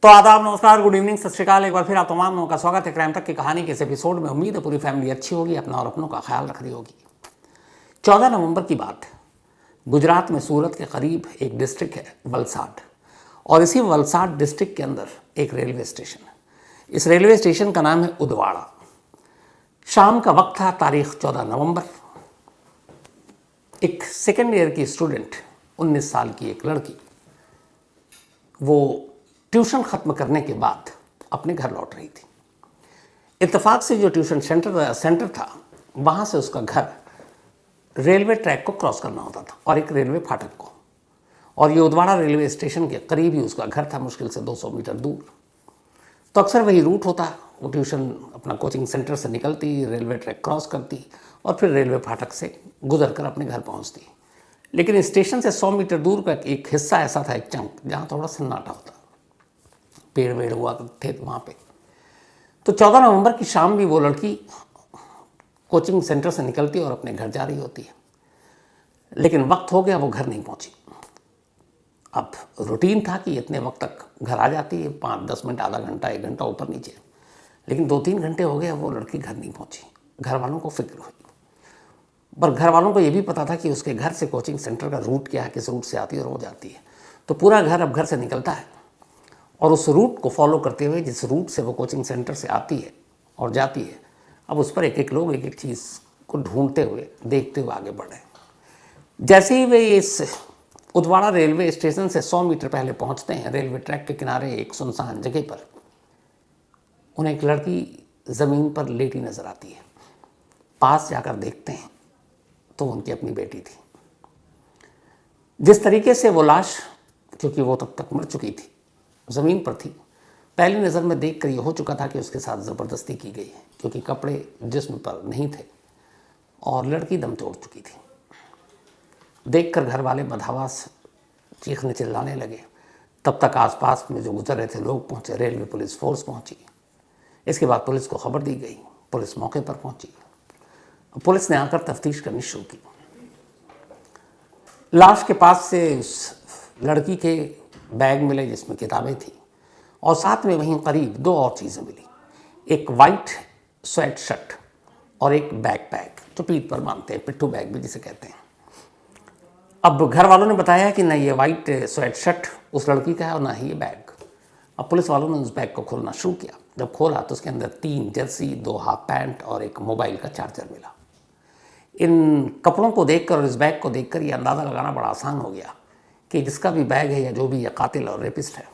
तो आदाब, नमस्कार, गुड इवनिंग, सत श्रीकाल। एक बार फिर आप तमाम लोगों का स्वागत है क्राइम तक की कहानी के इस एपिसोड में। उम्मीद है पूरी फैमिली अच्छी होगी, अपना और अपनों का ख्याल रख रही होगी। 14 नवंबर की बात है। गुजरात में सूरत के करीब एक डिस्ट्रिक्ट है वलसाड, और इसी वलसाड डिस्ट्रिक्ट के अंदर एक रेलवे स्टेशन है। इस रेलवे स्टेशन का नाम है उदवाड़ा। शाम का वक्त था, तारीख 14 नवंबर। एक सेकेंड ईयर की स्टूडेंट, 19 साल की एक लड़की, वो ट्यूशन ख़त्म करने के बाद अपने घर लौट रही थी। इत्तेफाक से जो ट्यूशन सेंटर था, वहाँ से उसका घर रेलवे ट्रैक को क्रॉस करना होता था और एक रेलवे फाटक को, और ये उदवाड़ा रेलवे स्टेशन के करीब ही उसका घर था, मुश्किल से 200 मीटर दूर। तो अक्सर वही रूट होता, वो ट्यूशन अपना कोचिंग सेंटर से निकलती, रेलवे ट्रैक क्रॉस करती और फिर रेलवे फाटक से गुजर कर अपने घर पहुँचती। लेकिन स्टेशन से 100 मीटर दूर का एक हिस्सा ऐसा था, एक चंक, जहाँ थोड़ा सन्नाटा होता, पेड़ वेड़ हुआ थे वहाँ पे। तो 14 नवंबर की शाम भी वो लड़की कोचिंग सेंटर से निकलती और अपने घर जा रही होती है। लेकिन वक्त हो गया, वो घर नहीं पहुँची। अब रूटीन था कि इतने वक्त तक घर आ जाती है, 5-10 मिनट, आधा घंटा, 1 घंटा ऊपर नीचे। लेकिन 2-3 घंटे हो गए, वो लड़की घर नहीं पहुँची। घर वालों को फिक्र हुई, पर घर वालों को ये भी पता था कि उसके घर से कोचिंग सेंटर का रूट क्या है, किस रूट से आती है और वो जाती है। तो पूरा घर अब घर से निकलता है और उस रूट को फॉलो करते हुए, जिस रूट से वो कोचिंग सेंटर से आती है और जाती है, अब उस पर एक एक लोग एक एक चीज़ को ढूंढते हुए, देखते हुए आगे बढ़े। जैसे ही वे इस उदवाड़ा रेलवे स्टेशन से 100 मीटर पहले पहुंचते हैं, रेलवे ट्रैक के किनारे एक सुनसान जगह पर उन्हें एक लड़की ज़मीन पर लेटी नजर आती है। पास जाकर देखते हैं तो उनकी अपनी बेटी थी। जिस तरीके से वो लाश, क्योंकि वो तब तक मर चुकी थी, ज़मीन पर थी, पहली नज़र में देखकर ये हो चुका था कि उसके साथ ज़बरदस्ती की गई है, क्योंकि कपड़े जिस्म पर नहीं थे और लड़की दम तोड़ चुकी थी। देखकर घर वाले मदहवास चीखने चिल्लाने लगे। तब तक आसपास में जो गुजर रहे थे लोग पहुँचे, रेलवे पुलिस फोर्स पहुँची। इसके बाद पुलिस को खबर दी गई, पुलिस मौके पर पहुँची। पुलिस ने आकर तफ्तीश करनी शुरू की। लाश के पास से उस लड़की के बैग मिले जिसमें किताबें थी, और साथ में वहीं करीब 2 और चीज़ें मिली, एक वाइट स्वेट शर्ट और एक बैकपैक जो पीठ पर बांधते हैं, पिट्ठू बैग भी जिसे कहते हैं। अब घर वालों ने बताया कि ना ये वाइट स्वेट शर्ट उस लड़की का है और ना ही ये बैग। अब पुलिस वालों ने उस बैग को खोलना शुरू किया। जब खोला तो उसके अंदर 3 जर्सी, 2 हाफ पैंट और एक मोबाइल का चार्जर मिला। इन कपड़ों को देखकर और इस बैग को देखकर ये अंदाज़ा लगाना बड़ा आसान हो गया कि जिसका भी बैग है या जो भी ये कातिल और रेपिस्ट है,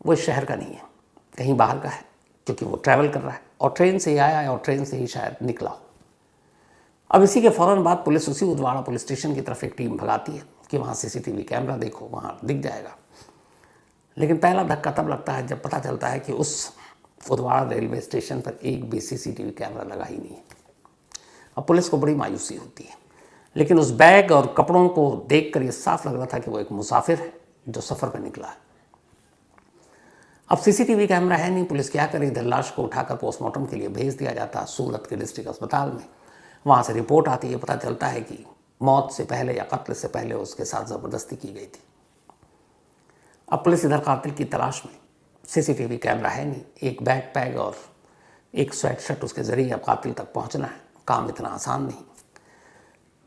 वो इस शहर का नहीं है, कहीं बाहर का है, क्योंकि वो ट्रैवल कर रहा है और ट्रेन से ही आया है और ट्रेन से ही शायद निकला हो। अब इसी के फ़ौरन बाद पुलिस उसी उदवाड़ा पुलिस स्टेशन की तरफ एक टीम भगाती है कि वहाँ CCTV कैमरा देखो, वहाँ दिख जाएगा। लेकिन पहला धक्का तब लगता है जब पता चलता है कि उस उदवाड़ा रेलवे स्टेशन पर एक भी CCTV कैमरा लगा ही नहीं है। अब पुलिस को बड़ी मायूसी होती है, लेकिन उस बैग और कपड़ों को देखकर ये साफ लग रहा था कि वो एक मुसाफिर है जो सफ़र पर निकला है। अब CCTV कैमरा है नहीं, पुलिस क्या करे, इधर लाश को उठाकर पोस्टमार्टम के लिए भेज दिया जाता है सूरत के डिस्ट्रिक्ट अस्पताल में। वहाँ से रिपोर्ट आती है, पता चलता है कि मौत से पहले या कत्ल से पहले उसके साथ ज़बरदस्ती की गई थी। अब पुलिस इधर कातिल की तलाश में, CCTV कैमरा है नहीं, एक बैकपैक और एक स्वेट शर्ट, उसके ज़रिए अब कातिल तक पहुँचना है, काम इतना आसान नहीं।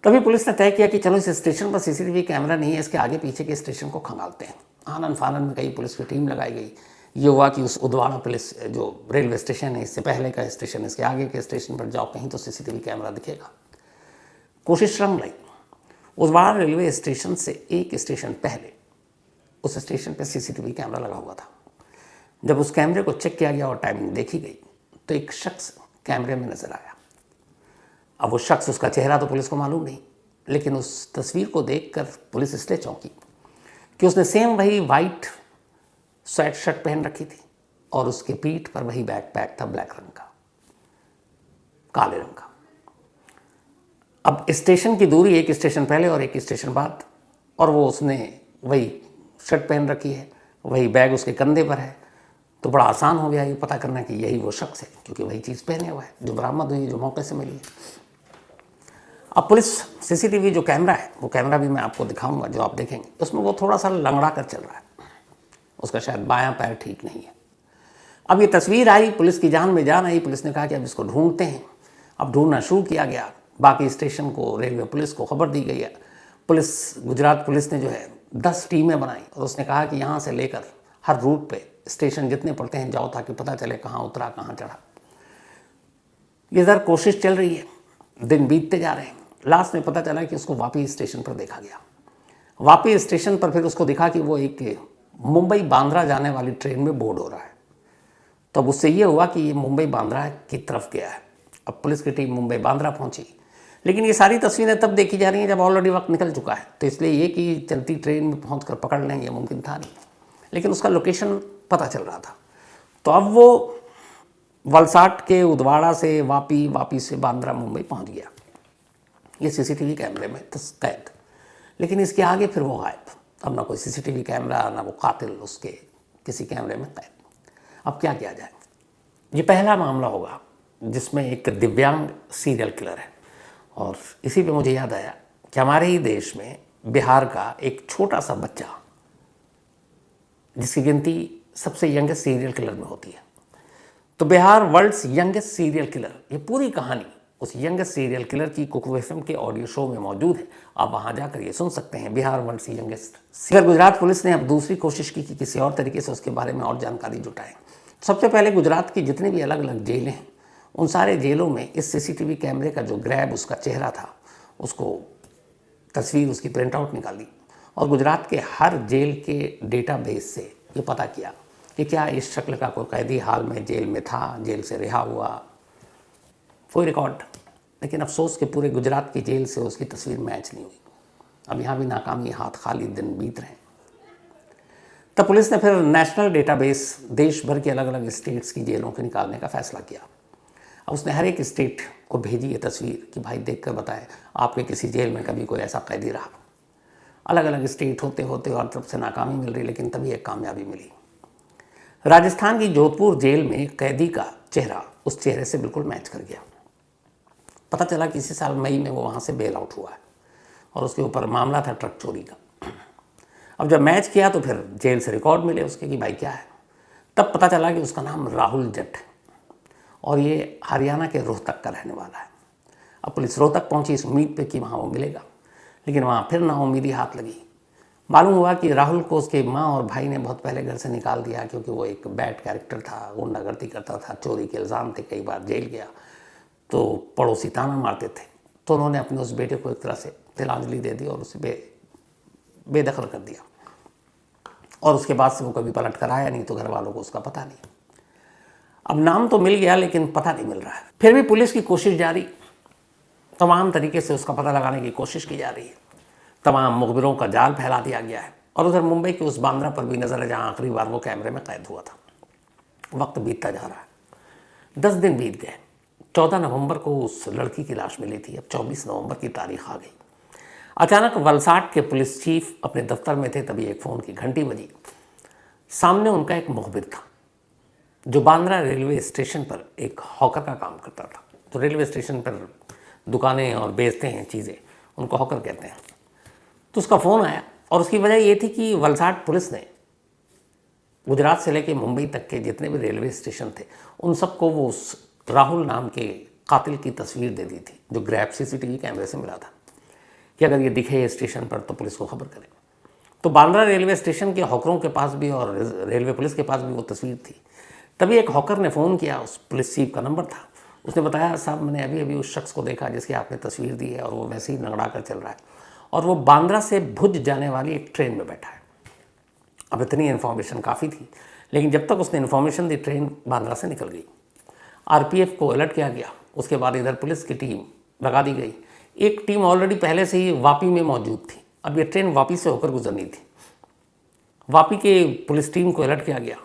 तभी पुलिस ने तय किया कि चलो इस स्टेशन पर CCTV कैमरा नहीं है, इसके आगे पीछे के स्टेशन को खंगालते हैं। आनन फानन में कई पुलिस की टीम लगाई गई। ये हुआ कि उस उदवाड़ा पुलिस जो रेलवे स्टेशन है, इससे पहले का स्टेशन, इसके आगे के स्टेशन पर जाओ, कहीं तो CCTV कैमरा दिखेगा। कोशिश रंग लाई। उदवाड़ा रेलवे स्टेशन से एक स्टेशन पहले उस स्टेशन पर CCTV कैमरा लगा हुआ था। जब उस कैमरे को चेक किया गया और टाइमिंग देखी गई तो एक शख्स कैमरे में नजर आया। अब वो शख्स, उसका चेहरा तो पुलिस को मालूम नहीं, लेकिन उस तस्वीर को देखकर पुलिस इसलिए चौंकी कि उसने सेम वही वाइट स्वेट शर्ट पहन रखी थी और उसके पीठ पर वही बैकपैक था, ब्लैक रंग का, काले रंग का। अब स्टेशन की दूरी एक स्टेशन पहले और एक स्टेशन बाद, और वो उसने वही शर्ट पहन रखी है, वही बैग उसके कंधे पर है। तो बड़ा आसान हो गया ये पता करना कि यही वो शख्स है, क्योंकि वही चीज़ पहने हुआ है जो बरामद हुई, जो मौके से मिली है। अब पुलिस CCTV जो कैमरा है, वो कैमरा भी मैं आपको दिखाऊंगा, जो आप देखेंगे उसमें वो थोड़ा सा लंगड़ा कर चल रहा है। उसका शायद बायां पैर ठीक नहीं है। अब ये तस्वीर आई, पुलिस की जान में जान आई। पुलिस ने कहा कि अब इसको ढूंढते हैं। अब ढूंढना शुरू किया गया। बाकी स्टेशन को, रेलवे पुलिस को खबर दी गई है। गुजरात पुलिस ने जो है 10 टीमें बनाई और उसने कहा कि यहाँ से लेकर हर रूट पे स्टेशन जितने पड़ते हैं जाओ, ताकि पता चले कहाँ उतरा कहाँ चढ़ा। ये ज़रा कोशिश चल रही है, दिन बीतते जा रहे हैं। लास्ट में पता चला कि उसको वापी स्टेशन पर देखा गया। वापी स्टेशन पर फिर उसको दिखा कि वो एक मुंबई बांद्रा जाने वाली ट्रेन में बोर्ड हो रहा है। तब उससे ये हुआ कि ये मुंबई बांद्रा की तरफ गया है। अब पुलिस की टीम मुंबई बांद्रा पहुंची, लेकिन ये सारी तस्वीरें तब देखी जा रही हैं जब ऑलरेडी वक्त निकल चुका है। तो इसलिए ये कि चलती ट्रेन में पहुंचकर पकड़ लें, ये मुमकिन था नहीं, लेकिन उसका लोकेशन पता चल रहा था। तो अब वो वलसाड के उदवाड़ा से वापी, वापी से बांद्रा, मुंबई पहुंच गया। ये सीसीटीवी कैमरे में कैद, लेकिन इसके आगे फिर वो गायब। अब ना कोई सीसीटीवी कैमरा, ना वो कातिल उसके किसी कैमरे में कैद। अब क्या किया जाए? ये पहला मामला होगा जिसमें एक दिव्यांग सीरियल किलर है। और इसी पे मुझे याद आया कि हमारे ही देश में बिहार का एक छोटा सा बच्चा, जिसकी गिनती सबसे यंगेस्ट सीरियल किलर में होती है, तो Bihar world's youngest serial killer, ये पूरी कहानी उस यंगेस्ट सीरियल किलर की कुकू एफएम के ऑडियो शो में मौजूद है। आप वहाँ जाकर ये सुन सकते हैं, बिहार वर्ल्ड्स यंगेस्ट। फिर गुजरात पुलिस ने अब दूसरी कोशिश की कि किसी और तरीके से उसके बारे में और जानकारी जुटाएं। सबसे पहले गुजरात की जितनी भी अलग अलग जेलें हैं, उन सारे जेलों में इस सीसीटीवी कैमरे का जो ग्रैब उसका चेहरा था, उसको तस्वीर उसकी प्रिंट आउट निकाली और गुजरात के हर जेल के डेटाबेस से ये पता किया कि क्या इस शक्ल का कोई कैदी हाल में जेल में था, जेल से रिहा हुआ, कोई रिकॉर्ड। लेकिन अफसोस के पूरे गुजरात की जेल से उसकी तस्वीर मैच नहीं हुई। अब यहाँ भी नाकामी, हाथ खाली, दिन बीत रहे हैं। तब पुलिस ने फिर नेशनल डेटाबेस देश भर के अलग अलग स्टेट्स की जेलों के निकालने का फैसला किया। अब उसने हर एक स्टेट को भेजी ये तस्वीर कि भाई देख कर बताएं आपके किसी जेल में कभी कोई ऐसा कैदी रहा। अलग अलग स्टेट होते होते और तरफ से नाकामी मिल रही, लेकिन तभी एक कामयाबी मिली। राजस्थान की जोधपुर जेल में कैदी का चेहरा उस चेहरे से बिल्कुल मैच कर गया। पता चला कि इसी साल मई में वो वहाँ से बेल आउट हुआ है और उसके ऊपर मामला था ट्रक चोरी का। अब जब मैच किया तो फिर जेल से रिकॉर्ड मिले उसके कि भाई क्या है। तब पता चला कि उसका नाम राहुल जट है और ये हरियाणा के रोहतक का रहने वाला है। अब पुलिस रोहतक पहुंची इस उम्मीद पे कि वहाँ वो मिलेगा, लेकिन वहाँ फिर नाउम्मीदी हाथ लगी। मालूम हुआ कि राहुल को उसके माँ और भाई ने बहुत पहले घर से निकाल दिया, क्योंकि वो एक बैड कैरेक्टर था, गुंडागर्दी करता था, चोरी के इल्ज़ाम थे, कई बार जेल गया, तो पड़ोसी ताना मारते थे। तो उन्होंने अपने उस बेटे को एक तरह से तिलांजलि दे दी और उसे बेदखल कर दिया। और उसके बाद से वो कभी पलट कर आया नहीं, तो घर वालों को उसका पता नहीं। अब नाम तो मिल गया लेकिन पता नहीं मिल रहा है। फिर भी पुलिस की कोशिश जारी, तमाम तरीके से उसका पता लगाने की कोशिश की जा रही है। तमाम मुखबिरों का जाल फैला दिया गया है। और उधर मुंबई के उस बांद्रा पर भी नज़र है जहाँ आखिरी बार वो कैमरे में कैद हुआ था। वक्त बीतता जा रहा है, 10 दिन बीत गए। 14 नवंबर को उस लड़की की लाश मिली थी। अब 24 नवंबर की तारीख आ गई। अचानक वलसाड के पुलिस चीफ अपने दफ्तर में थे, तभी एक फ़ोन की घंटी बजी। सामने उनका एक मुखबिर था जो बांद्रा रेलवे स्टेशन पर एक हॉकर का काम करता था। तो रेलवे स्टेशन पर दुकानें और बेचते हैं चीज़ें, उनको हॉकर कहते हैं। तो उसका फ़ोन आया और उसकी वजह ये थी कि वलसाड पुलिस ने गुजरात से लेकर मुंबई तक के जितने भी रेलवे स्टेशन थे उन सबको वो उस राहुल नाम के कातिल की तस्वीर दे दी थी, जो ग्रैब सीसीटीवी कैमरे से मिला था, कि अगर ये दिखे स्टेशन पर तो पुलिस को खबर करें। तो बांद्रा रेलवे स्टेशन के हॉकरों के पास भी और रेलवे पुलिस के पास भी वो तस्वीर थी। तभी एक हॉकर ने फ़ोन किया, उस पुलिस चीफ का नंबर था। उसने बताया साहब मैंने अभी अभी उस शख्स को देखा जिसकी आपने तस्वीर दी है और वो वैसे ही नगड़ा कर चल रहा है और वो बांद्रा से भुज जाने वाली एक ट्रेन में बैठा है। अब इतनी इन्फॉर्मेशन काफ़ी थी, लेकिन जब तक उसने इन्फॉर्मेशन दी ट्रेन बांद्रा से निकल गई। आरपीएफ को अलर्ट किया गया। उसके बाद इधर पुलिस की टीम लगा दी गई। एक टीम ऑलरेडी पहले से ही वापी में मौजूद थी। अब ये ट्रेन वापी से होकर गुजरनी थी। वापी के पुलिस टीम को अलर्ट किया गया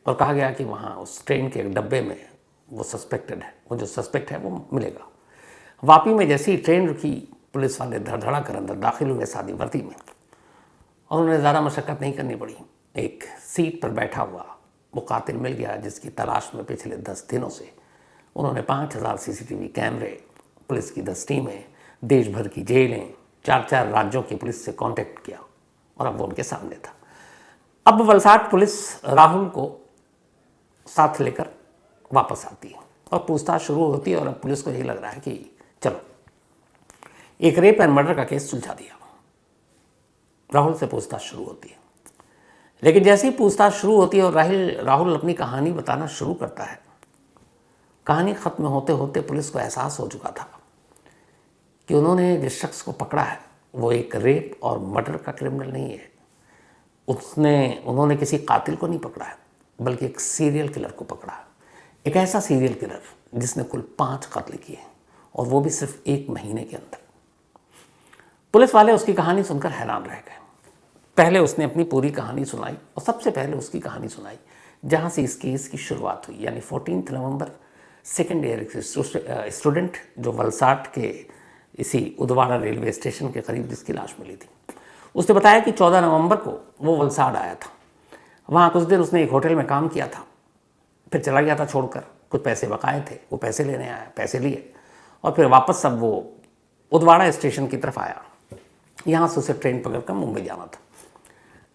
और कहा गया कि वहाँ उस ट्रेन के एक डब्बे में वो सस्पेक्टेड है, वो जो सस्पेक्ट है वो मिलेगा। वापी में जैसे ही ट्रेन रुकी, पुलिस वाले धड़धड़ा कर अंदर दाखिल हुए शादी वर्दी में और उन्हें ज़्यादा मशक्क़त नहीं करनी पड़ी। एक सीट पर बैठा हुआ वो कातिल मिल गया जिसकी तलाश में पिछले 10 दिनों से उन्होंने 5000 सीसीटीवी कैमरे, पुलिस की 10 टीमें, देश भर की जेलें, 4-4 राज्यों की पुलिस से कांटेक्ट किया और अब वो उनके सामने था। अब वलसाड पुलिस राहुल को साथ लेकर वापस आती है और पूछताछ शुरू होती है और अब पुलिस को यही लग रहा है कि चलो एक रेप एंड मर्डर का केस सुलझा दिया। राहुल से पूछताछ शुरू होती है, लेकिन जैसे ही पूछताछ शुरू होती है और राहुल अपनी कहानी बताना शुरू करता है, कहानी खत्म होते होते पुलिस को एहसास हो चुका था कि उन्होंने जिस शख्स को पकड़ा है वो एक रेप और मर्डर का क्रिमिनल नहीं है। उन्होंने किसी कातिल को नहीं पकड़ा है, बल्कि एक सीरियल किलर को पकड़ा है। एक ऐसा सीरियल किलर जिसने कुल 5 कत्ल किए और वो भी सिर्फ 1 महीने के अंदर। पुलिस वाले उसकी कहानी सुनकर हैरान रह गए। पहले उसने अपनी पूरी कहानी सुनाई और सबसे पहले उसकी कहानी सुनाई जहाँ से इस केस की शुरुआत हुई, यानी 14 नवंबर सेकेंड ईयर के स्टूडेंट जो वलसाड के इसी उदवाड़ा रेलवे स्टेशन के करीब जिसकी लाश मिली थी। उसने बताया कि 14 नवंबर को वो वलसाड आया था। वहाँ कुछ दिन उसने एक होटल में काम किया था, फिर चला गया था छोड़कर। कुछ पैसे बकाए थे, वो पैसे लेने आया, पैसे लिए और फिर वापस सब वो उदवाड़ा स्टेशन की तरफ आया। यहाँ से उसे ट्रेन पकड़कर मुंबई जाना था।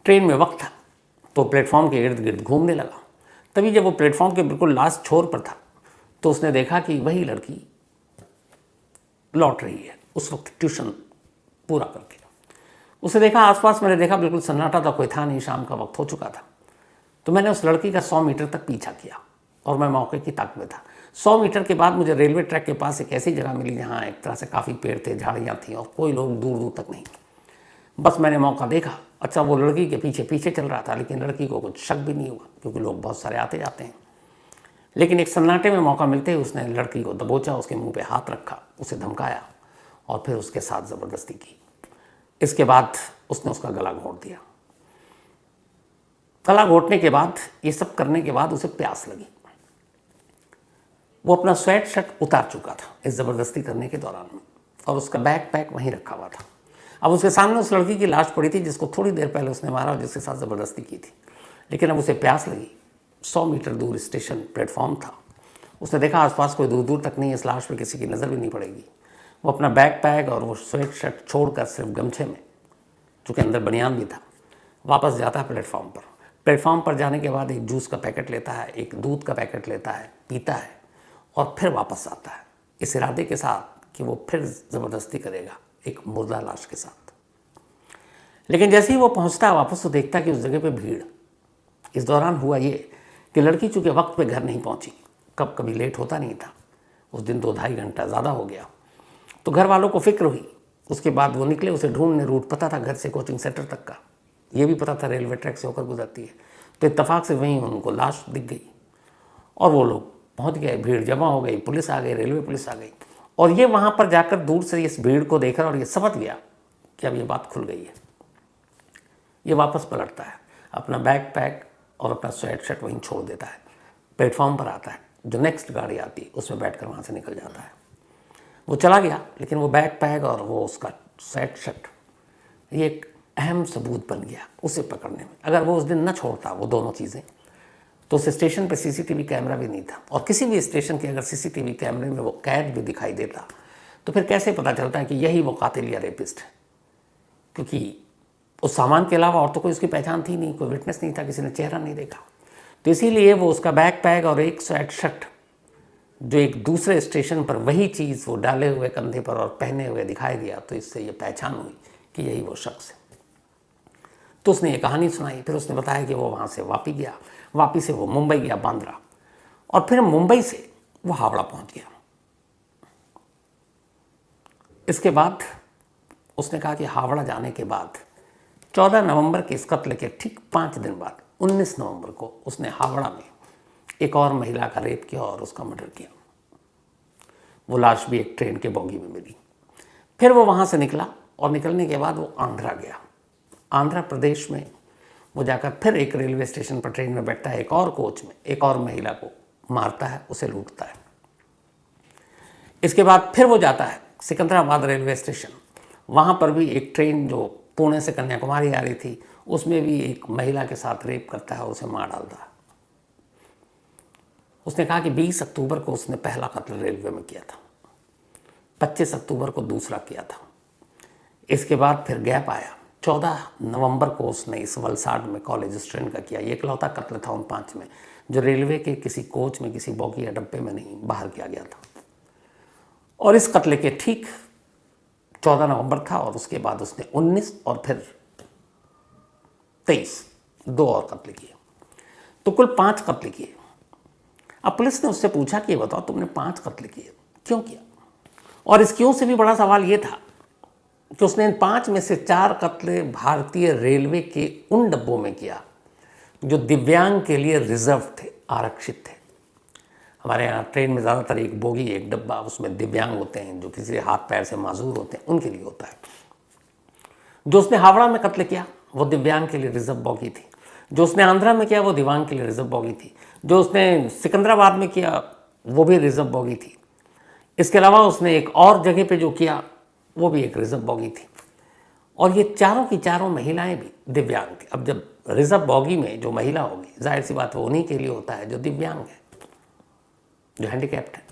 ट्रेन में वक्त था तो प्लेटफॉर्म के इर्द गिर्द घूमने लगा। तभी जब वो प्लेटफॉर्म के बिल्कुल लास्ट छोर पर था तो उसने देखा कि वही लड़की लौट रही है, उस वक्त ट्यूशन पूरा करके। उसे देखा, आसपास मैंने देखा बिल्कुल सन्नाटा था, कोई था नहीं, शाम का वक्त हो चुका था। तो मैंने उस लड़की का 100 मीटर तक पीछा किया और मैं मौके की ताक में था। 100 मीटर के बाद मुझे रेलवे ट्रैक के पास एक ऐसी जगह मिली जहाँ एक तरह से काफ़ी पेड़ थे, झाड़ियाँ थी और कोई लोग दूर दूर तक नहीं। बस मैंने मौका देखा। अच्छा, वो लड़की के पीछे पीछे चल रहा था, लेकिन लड़की को कुछ शक भी नहीं हुआ क्योंकि लोग बहुत सारे आते जाते हैं। लेकिन एक सन्नाटे में मौका मिलते ही उसने लड़की को दबोचा, उसके मुंह पे हाथ रखा, उसे धमकाया और फिर उसके साथ ज़बरदस्ती की। इसके बाद उसने उसका गला घोंट दिया। गला घोंटने के बाद, ये सब करने के बाद उसे प्यास लगी। वो अपना स्वेट शर्ट उतार चुका था इस ज़बरदस्ती करने के दौरान में और उसका बैग पैक वहीं रखा हुआ था। अब उसके सामने उस लड़की की लाश पड़ी थी जिसको थोड़ी देर पहले उसने मारा और जिसके साथ ज़बरदस्ती की थी। लेकिन अब उसे प्यास लगी। 100 मीटर दूर स्टेशन प्लेटफॉर्म था। उसने देखा आसपास कोई दूर दूर तक नहीं, इस लाश पे किसी की नज़र भी नहीं पड़ेगी। वो अपना बैग पैक और वो स्वेट शर्ट छोड़कर सिर्फ गमछे में, चूँकि अंदर बनियान भी था, वापस जाता है प्लेटफॉर्म पर। प्लेटफॉर्म पर जाने के बाद एक जूस का पैकेट लेता है, एक दूध का पैकेट लेता है, पीता है और फिर वापस आता है इस इरादे के साथ कि वो फिर ज़बरदस्ती करेगा एक मुर्दा लाश के साथ। लेकिन जैसे ही वो पहुंचता है वापस तो देखता है कि उस जगह पे भीड़। इस दौरान हुआ ये कि लड़की चूँकि वक्त पे घर नहीं पहुंची, कभी लेट होता नहीं था, उस दिन 2-2.5 घंटा ज़्यादा हो गया, तो घर वालों को फिक्र हुई। उसके बाद वो निकले, उसे ढूंढने, रूट पता था घर से कोचिंग सेंटर तक का, ये भी पता था रेलवे ट्रैक से होकर गुजरती है। तो इत्तेफाक से वहीं उनको लाश दिख गई और वो लोग पहुंच गए, भीड़ जमा हो गई, पुलिस आ गई, रेलवे पुलिस आ गई। और ये वहाँ पर जाकर दूर से इस भीड़ को देखा और ये समझ गया कि अब ये बात खुल गई है। ये वापस पलटता है, अपना बैग पैक और अपना स्वेट शर्ट वहीं छोड़ देता है, प्लेटफॉर्म पर आता है, जो नेक्स्ट गाड़ी आती उसमें बैठकर वहाँ से निकल जाता है। वो चला गया, लेकिन वो बैग पैक और वो उसका स्वेट शर्ट ये एक अहम सबूत बन गया उसे पकड़ने में। अगर वो उस दिन न छोड़ता वो दोनों चीज़ें, तो उस स्टेशन पर सीसीटीवी कैमरा भी नहीं था और किसी भी स्टेशन के अगर सीसीटीवी कैमरे में वो कैद भी दिखाई देता तो फिर कैसे पता चलता है कि यही वो कातिल या रेपिस्ट है, क्योंकि उस सामान के अलावा और तो कोई उसकी पहचान थी नहीं, कोई विटनेस नहीं था, किसी ने चेहरा नहीं देखा। तो इसीलिए वो उसका बैग पैक और एक स्वेट शर्ट जो एक दूसरे स्टेशन पर वही चीज़ वो डाले हुए कंधे पर और पहने हुए दिखाई दिया, तो इससे ये पहचान हुई कि यही वो शख्स है। तो उसने ये कहानी सुनाई। फिर उसने बताया कि वो वहाँ से वापी से वो मुंबई गया, बांद्रा, और फिर मुंबई से वो हावड़ा पहुँच गया। इसके बाद उसने कहा कि हावड़ा जाने के बाद 14 नवंबर के इस कत्ल के ठीक 5 दिन बाद 19 नवंबर को उसने हावड़ा में एक और महिला का रेप किया और उसका मर्डर किया। वो लाश भी एक ट्रेन के बोगी में मिली। फिर वो वहाँ से निकला और निकलने के बाद वो आंध्रा गया। आंध्र प्रदेश में वो जाकर फिर एक रेलवे स्टेशन पर ट्रेन में बैठता है, एक और कोच में एक और महिला को मारता है, उसे लूटता है। इसके बाद फिर वो जाता है सिकंदराबाद रेलवे स्टेशन। वहाँ पर भी एक ट्रेन जो पुणे से कन्याकुमारी आ रही थी, उसमें भी एक महिला के साथ रेप करता है और उसे मार डालता है। उसने कहा कि 20 अक्टूबर को उसने पहला कत्ल रेलवे में किया था, 25 अक्टूबर को दूसरा किया था। इसके बाद फिर गैप आया 14 नवंबर को उसने इस वलसाड में कॉलेज स्टूडेंट का किया। ये इकलौता कत्ल था उन 5 में जो रेलवे के किसी कोच में, किसी बॉगी या डब्बे में नहीं, बाहर किया गया था। और इस कत्ल के ठीक 14 नवंबर था और उसके बाद उसने 19 और फिर 23 2 और कत्ल किए, तो कुल 5 कत्ल किए। अब पुलिस ने उससे पूछा कि बताओ तुमने 5 कत्ल किए, क्यों किया? और इस क्यों से भी बड़ा सवाल ये था कि उसने इन 5 में से 4 कत्ल भारतीय रेलवे के उन डब्बों में किया जो दिव्यांग के लिए रिजर्व थे, आरक्षित थे। हमारे यहाँ ट्रेन में ज़्यादातर एक बोगी, एक डब्बा, उसमें दिव्यांग होते हैं, जो किसी हाथ पैर से माजूर होते हैं, उनके लिए होता है। जो उसने हावड़ा में कत्ल किया वो दिव्यांग के लिए रिजर्व बोगी थी। जो उसने आंध्रा में किया वो दिव्यांग के लिए रिजर्व बोगी थी। जो उसने सिकंदराबाद में किया वो भी रिजर्व बोगी थी। इसके अलावा उसने एक और जगह पे जो किया वो भी एक रिजर्व बोगी थी। और ये चारों की चारों महिलाएं भी दिव्यांग थी। अब जब रिजर्व बोगी में जो महिला होगी, जाहिर सी बात वो उन्हीं के लिए होता है जो दिव्यांग है, जो हैंडीकैप्ड है।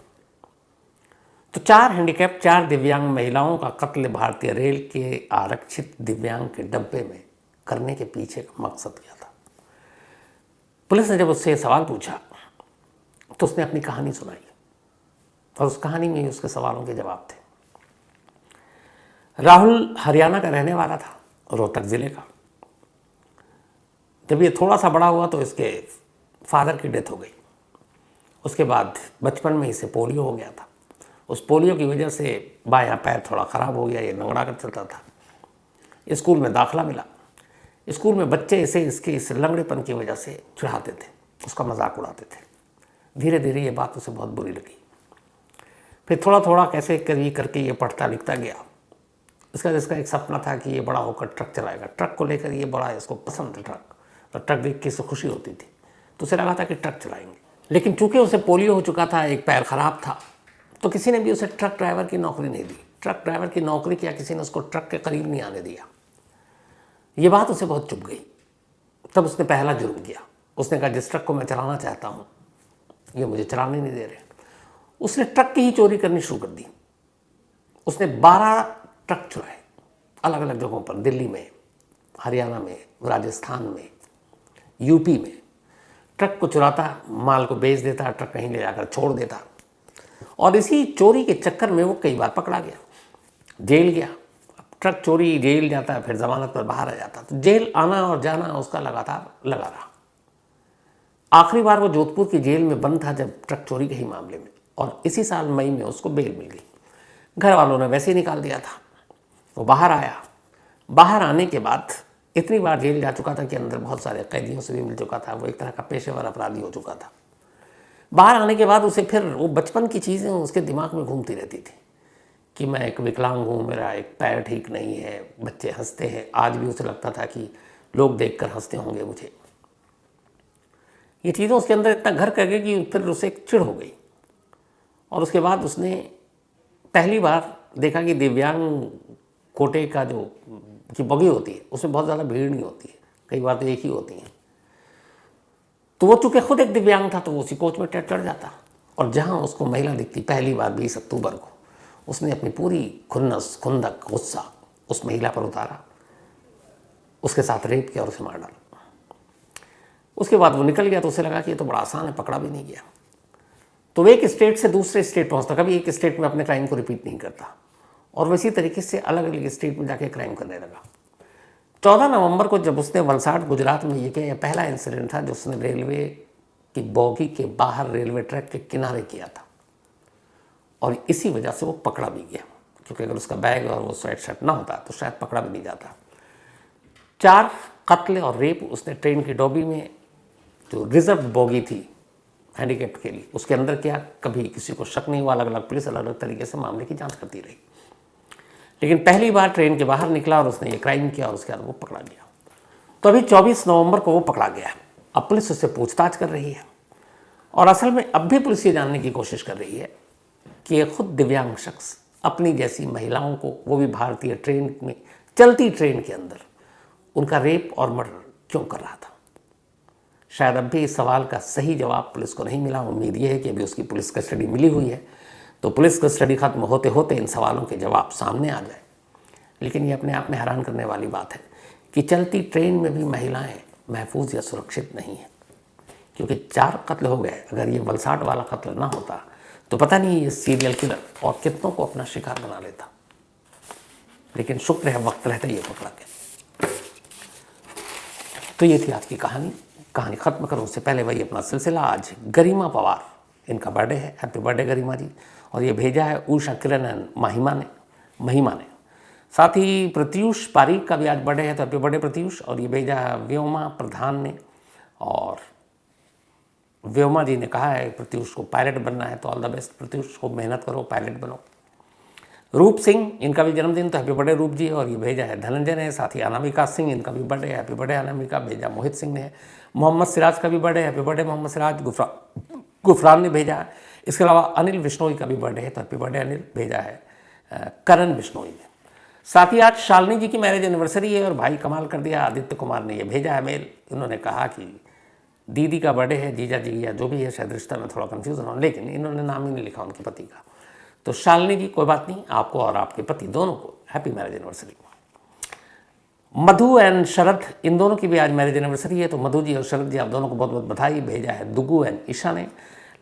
तो 4 हैंडीकैप्ड, 4 दिव्यांग महिलाओं का कत्ल भारतीय रेल के आरक्षित दिव्यांग के डब्बे में करने के पीछे का मकसद क्या था? पुलिस ने जब उससे सवाल पूछा तो उसने अपनी कहानी सुनाई और उस कहानी में ही उसके सवालों के जवाब थे। राहुल हरियाणा का रहने वाला था, रोहतक ज़िले का। जब ये थोड़ा सा बड़ा हुआ तो इसके फादर की डेथ हो गई। उसके बाद बचपन में इसे पोलियो हो गया था। उस पोलियो की वजह से बायां पैर थोड़ा ख़राब हो गया, ये लंगड़ा कर चलता था। स्कूल में दाखिला मिला। स्कूल में बच्चे इसे इसके इस लंगड़ेपन की वजह से चिढ़ाते थे, उसका मजाक उड़ाते थे। धीरे धीरे ये बात उसे बहुत बुरी लगी। फिर थोड़ा थोड़ा कैसे करके ये पढ़ता लिखता गया। इसका एक सपना था कि ये बड़ा होकर ट्रक चलाएगा। ट्रक को लेकर ये बड़ा इसको पसंद था ट्रक, तो ट्रक देख के इसे खुशी होती थी, तो उसे लगा था कि ट्रक चलाएंगे। लेकिन चूंकि उसे पोलियो हो चुका था, एक पैर खराब था, तो किसी ने भी उसे ट्रक ड्राइवर की नौकरी नहीं दी। ट्रक ड्राइवर की नौकरी किया, किसी ने उसको ट्रक के करीब नहीं आने दिया। ये बात उसे बहुत चुभ गई। तब उसने पहला जुर्म किया। उसने कहा जिस ट्रक को मैं चलाना चाहता हूँ ये मुझे चलाने नहीं दे रहे। उसने ट्रक की ही चोरी करनी शुरू कर दी। उसने 12 ट्रक चुराए अलग अलग जगहों पर, दिल्ली में, हरियाणा में, राजस्थान में, यूपी में। ट्रक को चुराता, माल को बेच देता, ट्रक कहीं ले जाकर छोड़ देता। और इसी चोरी के चक्कर में वो कई बार पकड़ा गया, जेल गया। ट्रक चोरी, जेल जाता है, फिर जमानत पर बाहर आ जाता। तो जेल आना और जाना उसका लगातार लगा रहा। आखिरी बार वो जोधपुर की जेल में बंद था जब ट्रक चोरी के ही मामले में, और इसी साल मई में उसको बेल मिल गई। घर वालों ने वैसे ही निकाल दिया था। वो बाहर आया। बाहर आने के बाद इतनी बार जेल जा चुका था कि अंदर बहुत सारे कैदियों से भी मिल चुका था। वो एक तरह का पेशेवर अपराधी हो चुका था। बाहर आने के बाद उसे फिर वो बचपन की चीज़ें उसके दिमाग में घूमती रहती थी कि मैं एक विकलांग हूँ, मेरा एक पैर ठीक नहीं है, बच्चे हंसते हैं। आज भी उसे लगता था कि लोग देखकर हंसते होंगे मुझे। ये चीज़ें उसके अंदर इतना घर कर गई कि फिर उसे एक चिढ़ हो गई। और उसके बाद उसने पहली बार देखा कि दिव्यांग कोटे का जो की बगी होती है उसमें बहुत ज़्यादा भीड़ नहीं होती है, कई बार तो एक ही होती है। तो वो चूँकि खुद एक दिव्यांग था तो वो उसी कोच में चढ़ जाता, और जहाँ उसको महिला दिखती पहली बार 20 अक्टूबर को, उसने अपनी पूरी खुन्नस, खुंदक, गुस्सा उस महिला पर उतारा, उसके साथ रेप किया और उसे मार डाला। उसके बाद वो निकल गया तो उसे लगा कि ये तो बड़ा आसान है, पकड़ा भी नहीं गया। तो वो एक स्टेट से दूसरे स्टेट पहुंचता, कभी एक स्टेट में अपने क्राइम को रिपीट नहीं करता, और वैसी तरीके से अलग अलग स्टेट में जाके क्राइम करने लगा। 14 नवंबर को जब उसने वलसाड गुजरात में ये किया, यह पहला इंसिडेंट था जो उसने रेलवे की बोगी के बाहर रेलवे ट्रैक के किनारे किया था, और इसी वजह से वो पकड़ा भी गया, क्योंकि अगर उसका बैग और वो स्वेट शर्ट ना होता तो शायद पकड़ा भी नहीं जाता। 4 कत्ल और रेप उसने ट्रेन की डॉबी में, जो रिजर्व बोगी थी हैंडीकैप्ड के लिए, उसके अंदर किया। कभी किसी को शक नहीं हुआ। अलग अलग पुलिस अलग अलग तरीके से मामले की जांच करती रही, लेकिन पहली बार ट्रेन के बाहर निकला और उसने ये क्राइम किया और उसके बाद वो पकड़ा गया। तो अभी 24 नवंबर को वो पकड़ा गया। अब पुलिस उससे पूछताछ कर रही है, और असल में अब भी पुलिस ये जानने की कोशिश कर रही है कि ये खुद दिव्यांग शख्स अपनी जैसी महिलाओं को, वो भी भारतीय ट्रेन में, चलती ट्रेन के अंदर, उनका रेप और मर्डर क्यों कर रहा था। शायद अब भी इस सवाल का सही जवाब पुलिस को नहीं मिला। उम्मीद ये है कि अभी उसकी पुलिस कस्टडी मिली हुई है, तो पुलिस कस्टडी खत्म होते होते इन सवालों के जवाब सामने आ जाए। लेकिन ये अपने आप में हैरान करने वाली बात है कि चलती ट्रेन में भी महिलाएं महफूज या सुरक्षित नहीं हैं, क्योंकि 4 कत्ल हो गए। अगर ये वलसाड वाला कत्ल ना होता तो पता नहीं ये सीरियल किलर और कितनों को अपना शिकार बना लेता। लेकिन शुक्र है वक्त रहते ये पकड़ा गया। तो ये थी आज की कहानी। कहानी ख़त्म करूँ उससे पहले वही अपना सिलसिला। आज गरिमा पवार, इनका बर्थडे है। हैप्पी बर्थडे गरिमा जी। और ये भेजा है उषा किरण एंड महिमा ने। साथ ही प्रत्यूष पारीक का भी आज बर्थडे है, तो हैप्पी बर्थडे प्रत्यूष। और ये भेजा है व्योमा प्रधान ने। और व्योमा जी ने कहा है प्रत्यूष को पायलट बनना है, तो ऑल द बेस्ट प्रत्यूष, खूब मेहनत करो, पायलट बनो। रूप सिंह, इनका भी जन्मदिन, तो हैप्पी बर्थडे रूप जी। और ये भेजा है धनंजय ने। साथ ही अनामिका सिंह, इनका भी बर्थडे, हैप्पी बर्थडे अनामिका। भेजा मोहित सिंह ने। मोहम्मद सिराज का भी birthday, happy birthday Mohammed Siraj. Gufran ने भेजा है। इसके अलावा अनिल बिश्नोई का भी बर्थडे है, तो हैप्पी बर्थडे अनिल। भेजा है करण बिश्नोई ने। साथ ही आज शालिनी जी की मैरिज एनिवर्सरी है और भाई कमाल कर दिया, आदित्य कुमार ने ये भेजा है मेल। इन्होंने कहा कि दीदी का बर्थडे है, जीजा जी या जो भी है, शायद रिश्ता में थोड़ा कन्फ्यूजन हो, लेकिन इन्होंने नाम ही नहीं लिखा उनके पति का। तो शालिनी जी कोई बात नहीं, आपको और आपके पति दोनों को happy marriage anniversary. Madhu and Sharad, इन दोनों की भी आज मैरिज एनिवर्सरी है, तो मधु जी और शरद जी आप दोनों को बहुत बहुत बधाई। भेजा है दुगू एंड ईशा ने।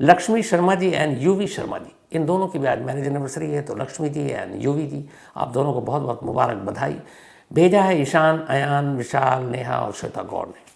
लक्ष्मी शर्मा जी एंड यूवी शर्मा जी, इन दोनों की भी आज मैरिज एनिवर्सरी है, तो लक्ष्मी जी एंड यूवी जी आप दोनों को बहुत बहुत मुबारक बधाई। भेजा है ईशान, अयान, विशाल, नेहा और श्वेता गौड़ ने।